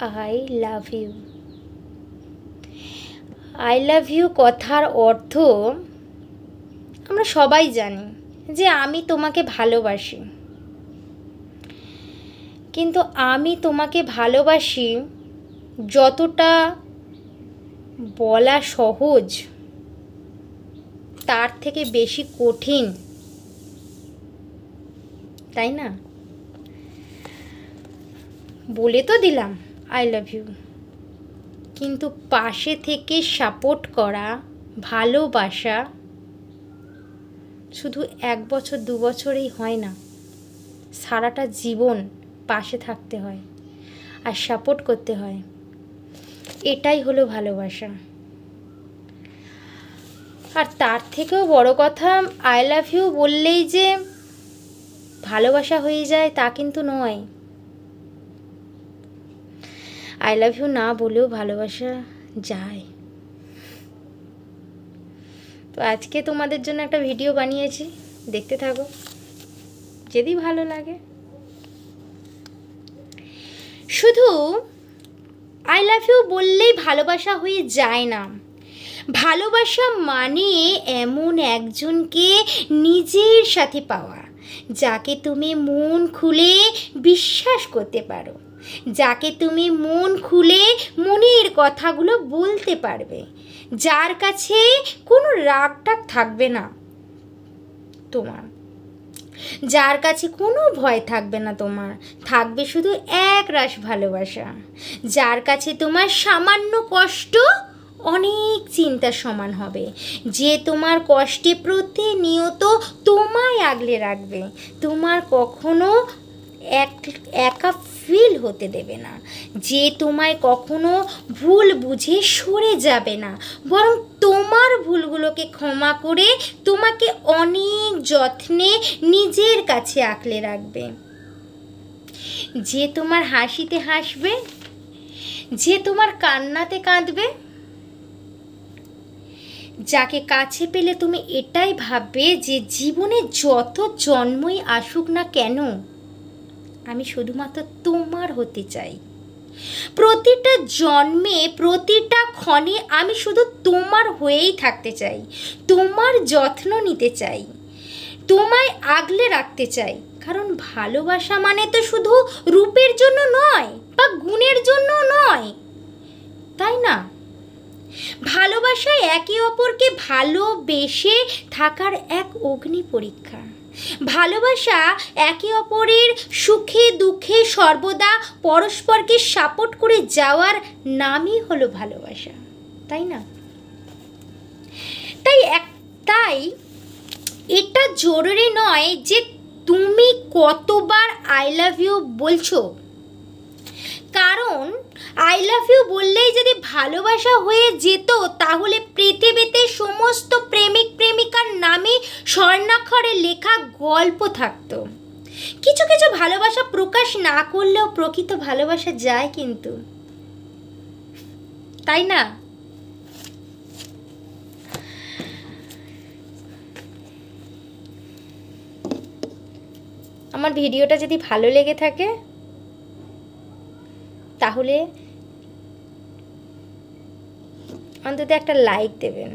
I love you. I love you কথার অর্থ আমরা সবাই জানি যে আমি তোমাকে ভালোবাসি, কিন্তু আমি তোমাকে ভালোবাসি যতটা বলা সহজ তার থেকে বেশি কঠিন, তাই না? বলে তো দিলাম আই লাভ ইউ, কিন্তু পাশে থেকে সাপোর্ট করা, ভালোবাসা শুধু 1 বছর 2 বছরেই হয় না, সারাটা জীবন পাশে থাকতে হয় আর সাপোর্ট করতে হয়। এটাই হলো ভালোবাসা। আর তার থেকেও বড় কথা, আই লাভ ইউ বললেই যে ভালোবাসা হয়ে যায় তা কিন্তু নয়। আই লাভ ইউ না বলেও ভালোবাসা যায়। তো আজকে তোমাদের জন্য একটা ভিডিও বানিয়েছি, দেখতে থাকো যদি ভালো লাগে। শুধু আই লাভ ইউ বললেই ভালোবাসা হয়ে যায় না। ভালোবাসা মানে এমন একজনকে নিজের সাথে পাওয়া, যাকে তুমি মন খুলে বিশ্বাস করতে পারো, যাকে তুমি মন খুলে মনের কথাগুলো বলতে পারবে, যার কাছে কোনো রাগ টাগ থাকবে না তোমার, যার কাছে কোনো ভয় থাকবে না তোমার, থাকবে শুধু একরাশ ভালোবাসা, যার কাছে তোমার সামান্য কষ্ট অনেক চিন্তার সমান হবে, যে তোমার কষ্টে প্রতিনিয়ত তোমায় আগলে রাখবে, তোমার কখনো একা ফিল হতে দেবে না, যে তোমায় কখনো ভুল বুঝে সরে যাবে না, বরং তোমার ভুলগুলোকে ক্ষমা করে তোমাকে অনেক যত্নে নিজের কাছে আঁকলে রাখবে, যে তোমার হাসিতে হাসবে, যে তোমার কান্নাতে কাঁদবে, যাকে কাছে পেলে তুমি এটাই ভাববে যে জীবনে যত জন্মই আসুক না কেন আমি শুধুমাত্র তোমার হতে চাই, প্রতিটা জন্মে প্রতিটা ক্ষণে আমি শুধু তোমার হয়েই থাকতে চাই, তোমার যত্ন নিতে চাই, তোমায় আগলে রাখতে চাই। কারণ ভালোবাসা মানে তো শুধু রূপের জন্য নয় বা গুণের জন্য নয়, তাই না? ভালোবাসায় একে অপরকে ভালোবেসে থাকার এক অগ্নি পরীক্ষা। ভালোবাসা একে অপরের সুখে দুঃখে সর্বদা পরস্পরকে সাপোর্ট করে যাওয়ার নামই হলো ভালোবাসা, তাই না? তাই এটা জরুরি নয় যে তুমি কতবার আই লাভ ইউ বলছো, কারণ আই লাভ ইউ বললেই যদি ভালোবাসা হয়ে যেত তাহলে পৃথিবীতে সমস্ত প্রেমিক প্রেমিকার নামে স্বর্ণাক্ষরে লেখা গল্প থাকতো। কিছু কিছু ভালোবাসা প্রকাশ না করলেও প্রকৃত ভালোবাসা যায় কিন্তু, তাই না? আমার ভিডিওটা যদি ভালো লেগে থাকে তাহলে অন্তত একটা লাইক দেবেন।